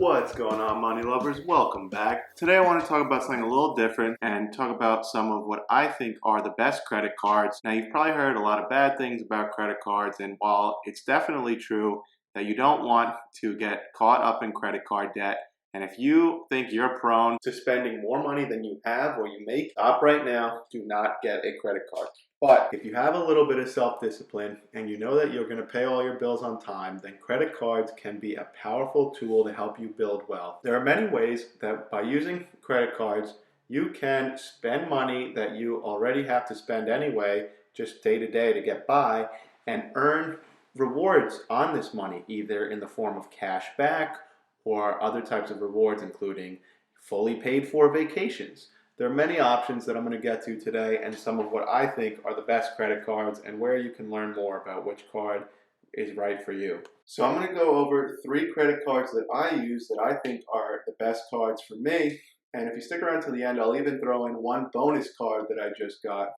What's going on, money lovers? Welcome back. Today I want to talk about something a little different and talk about some of what I think are the best credit cards. Now, you've probably heard a lot of bad things about credit cards, and while it's definitely true that you don't want to get caught up in credit card debt, and if you think you're prone to spending more money than you have or you make, stop right now. Do not get a credit card. But if you have a little bit of self-discipline and you know that you're going to pay all your bills on time, then credit cards can be a powerful tool to help you build wealth. There are many ways that by using credit cards, you can spend money that you already have to spend anyway, just day to day to get by, and earn rewards on this money, either in the form of cash back or other types of rewards, including fully paid for vacations. There are many options that I'm going to get to today, and some of what I think are the best credit cards and where you can learn more about which card is right for you. So I'm going to go over 3 credit cards that I use that I think are the best cards for me. And if you stick around to the end, I'll even throw in one bonus card that I just got.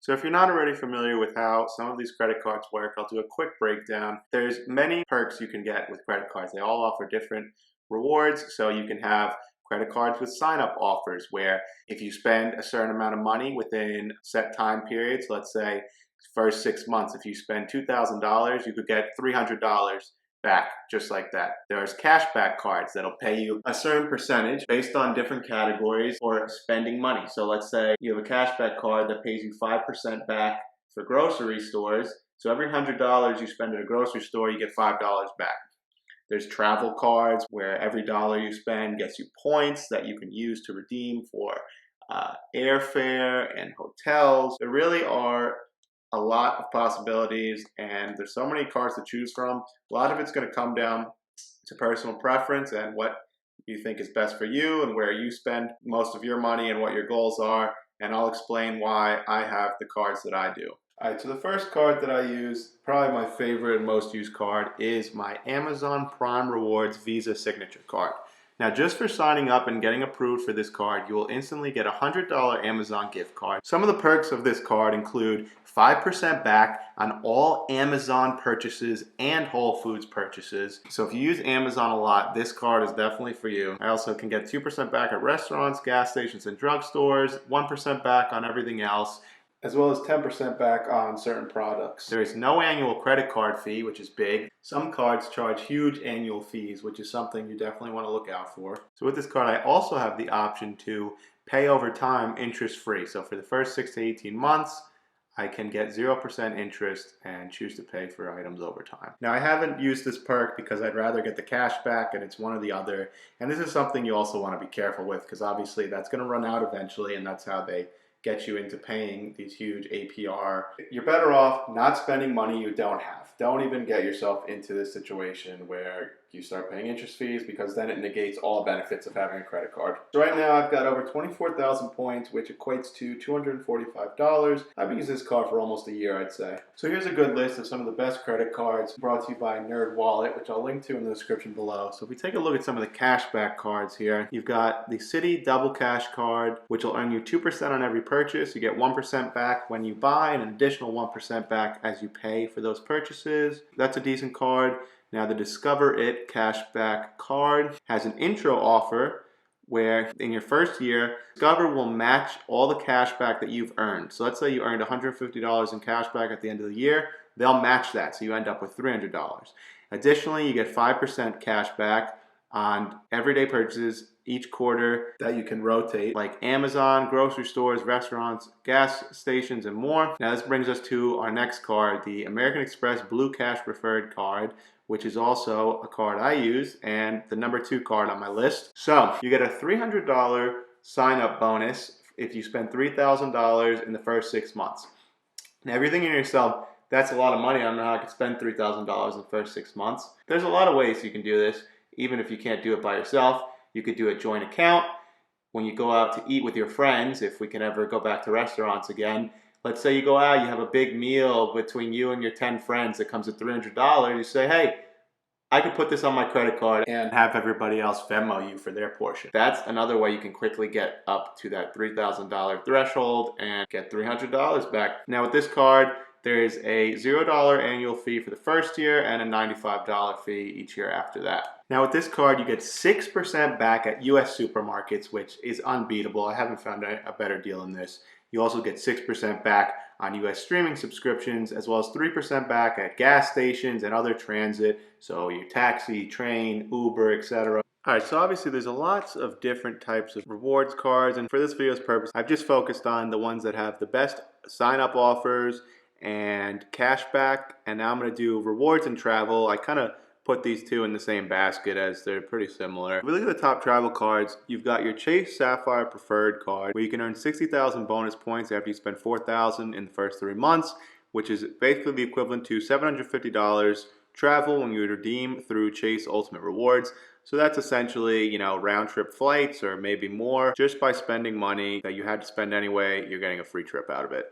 So if you're not already familiar with how some of these credit cards work, I'll do a quick breakdown. There's many perks you can get with credit cards. They all offer different rewards, so you can have credit cards with sign-up offers where if you spend a certain amount of money within set time periods, let's say first 6 months, if you spend $2,000, you could get $300 back just like that. There's cashback cards that'll pay you a certain percentage based on different categories for spending money. So let's say you have a cashback card that pays you 5% back for grocery stores. So every $100 you spend at a grocery store, you get $5 back. There's travel cards where every dollar you spend gets you points that you can use to redeem for airfare and hotels. There really are a lot of possibilities, and there's so many cards to choose from. A lot of it's going to come down to personal preference and what you think is best for you and where you spend most of your money and what your goals are, and I'll explain why I have the cards that I do. Alright, so the first card that I use, probably my favorite and most used card, is my Amazon Prime Rewards Visa Signature card. Now, just for signing up and getting approved for this card, you will instantly get a $100 Amazon gift card. Some of the perks of this card include 5% back on all Amazon purchases and Whole Foods purchases. So if you use Amazon a lot, this card is definitely for you. I also can get 2% back at restaurants, gas stations, and drugstores, 1% back on everything else, as well as 10% back on certain products. There is no annual credit card fee, which is big. Some cards charge huge annual fees, which is something you definitely want to look out for. So with this card, I also have the option to pay over time interest-free. So for the first 6 to 18 months, I can get 0% interest and choose to pay for items over time. Now, I haven't used this perk because I'd rather get the cash back, and it's one or the other. And this is something you also want to be careful with because obviously that's going to run out eventually, and that's how they get you into paying these huge APR. You're better off not spending money you don't have. Don't even get yourself into this situation where you start paying interest fees, because then it negates all benefits of having a credit card. So right now I've got over 24,000 points, which equates to $245. I've used this card for almost a year, I'd say. So here's a good list of some of the best credit cards brought to you by Nerd Wallet, which I'll link to in the description below. So if we take a look at some of the cashback cards here, you've got the Citi Double Cash card, which will earn you 2% on every purchase. You get 1% back when you buy and an additional 1% back as you pay for those purchases. That's a decent card. Now, the Discover It cashback card has an intro offer where in your first year, Discover will match all the cash back that you've earned. So let's say you earned $150 in cash back at the end of the year, they'll match that, so you end up with $300. Additionally, you get 5% cash back on everyday purchases each quarter that you can rotate, like Amazon, grocery stores, restaurants, gas stations, and more. Now this brings us to our next card, the American Express Blue Cash Preferred card, which is also a card I use and the number 2 card on my list. So you get a $300 sign-up bonus if you spend $3,000 in the first 6 months. Now, if you're thinking to yourself, that's a lot of money, I don't know how I could spend $3,000 in the first 6 months. There's a lot of ways you can do this, even if you can't do it by yourself. You could do a joint account. When you go out to eat with your friends, if we can ever go back to restaurants again, let's say you go out, you have a big meal between you and your 10 friends that comes at $300. You say, hey, I could put this on my credit card and have everybody else Venmo you for their portion. That's another way you can quickly get up to that $3,000 threshold and get $300 back. Now with this card, there is a $0 annual fee for the first year and a $95 fee each year after that. Now with this card, you get 6% back at US supermarkets, which is unbeatable. I haven't found a better deal than this. You also get 6% back on US streaming subscriptions, as well as 3% back at gas stations and other transit, so your taxi, train, Uber, etc. Alright, so obviously there's lots of different types of rewards cards, and for this video's purpose, I've just focused on the ones that have the best sign-up offers and cashback, and now I'm going to do rewards and travel. I kind of put these two in the same basket as they're pretty similar. If we look at the top travel cards, you've got your Chase Sapphire Preferred card, where you can earn 60,000 bonus points after you spend 4,000 in the first 3 months, which is basically the equivalent to $750 travel when you redeem through Chase Ultimate Rewards. So that's essentially, round trip flights or maybe more. Just by spending money that you had to spend anyway, you're getting a free trip out of it.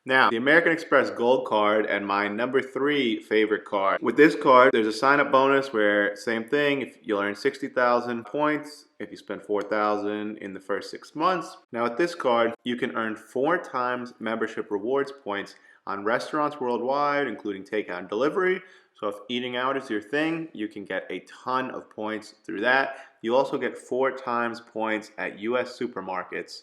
Now, the American Express Gold Card and my number 3 favorite card. With this card, there's a sign-up bonus where, same thing, if you'll earn 60,000 points if you spend 4,000 in the first 6 months. Now with this card, you can earn 4 times membership rewards points on restaurants worldwide, including takeout and delivery. So if eating out is your thing, you can get a ton of points through that. You also get 4 times points at US supermarkets,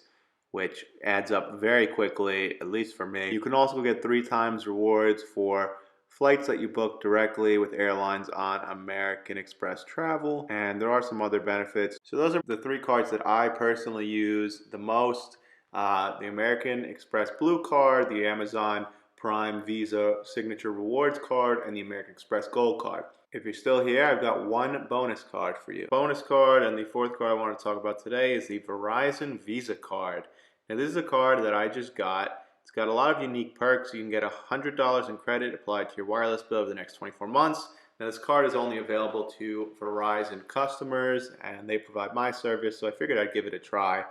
which adds up very quickly, at least for me. You can also get 3 times rewards for flights that you book directly with airlines on American Express Travel, and there are some other benefits. So those are the 3 cards that I personally use the most. The American Express Blue Card, the Amazon Prime Visa Signature Rewards Card, and the American Express Gold Card. If you're still here, I've got one bonus card for you. Bonus card, and the 4th card I want to talk about today is the Verizon Visa Card. Now this is a card that I just got. It's got a lot of unique perks. You can get $100 in credit applied to your wireless bill over the next 24 months. Now this card is only available to Verizon customers, and they provide my service, so I figured I'd give it a try.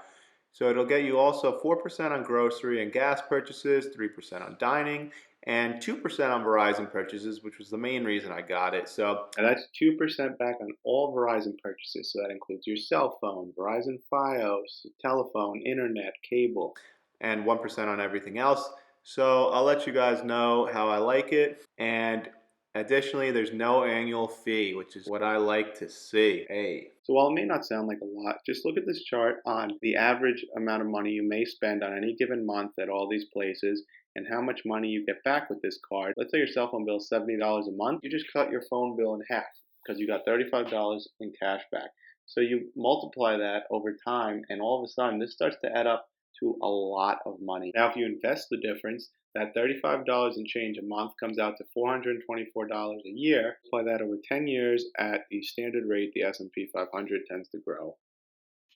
So it'll get you also 4% on grocery and gas purchases, 3% on dining, and 2% on Verizon purchases, which was the main reason I got it. So that's 2% back on all Verizon purchases. So that includes your cell phone, Verizon Fios, telephone, internet, cable, and 1% on everything else. So I'll let you guys know how I like it. And additionally, there's no annual fee, which is what I like to see. Hey. So while it may not sound like a lot, just look at this chart on the average amount of money you may spend on any given month at all these places and how much money you get back with this card. Let's say your cell phone bill is $70 a month. You just cut your phone bill in half because you got $35 in cash back. So you multiply that over time, and all of a sudden this starts to add up to a lot of money. Now if you invest the difference, that $35 and change a month comes out to $424 a year. Apply that over 10 years at the standard rate the S&P 500 tends to grow.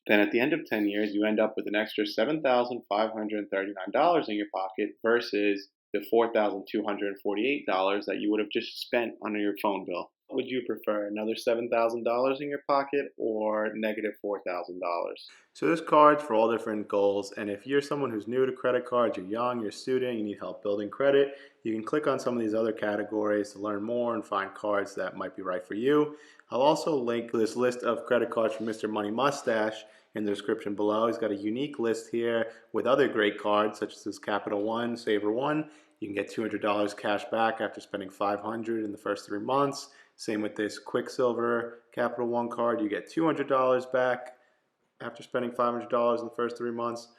Then at the end of 10 years, you end up with an extra $7,539 in your pocket versus the $4,248 that you would have just spent on your phone bill. Would you prefer another $7,000 in your pocket or negative $4,000? So there's cards for all different goals, and if you're someone who's new to credit cards, you're young, you're a student, you need help building credit, you can click on some of these other categories to learn more and find cards that might be right for you. I'll also link this list of credit cards from Mr. Money Mustache in the description below. He's got a unique list here with other great cards such as this Capital One, Saver One. You can get $200 cash back after spending $500 in the first 3 months. Same with this Quicksilver Capital One card. You get $200 back after spending $500 in the first 3 months.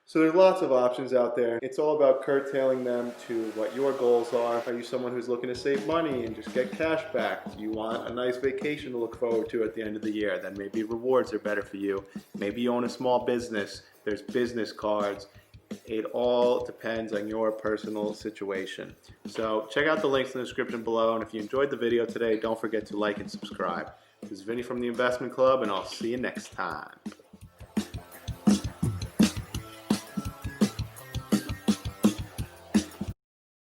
So there's lots of options out there. It's all about curtailing them to what your goals are. Are you someone who's looking to save money and just get cash back? Do you want a nice vacation to look forward to at the end of the year? Then maybe rewards are better for you. Maybe you own a small business. There's business cards. It all depends on your personal situation. So check out the links in the description below, and if you enjoyed the video today, don't forget to like and subscribe. This is Vinny from the Investment Club, and I'll see you next time.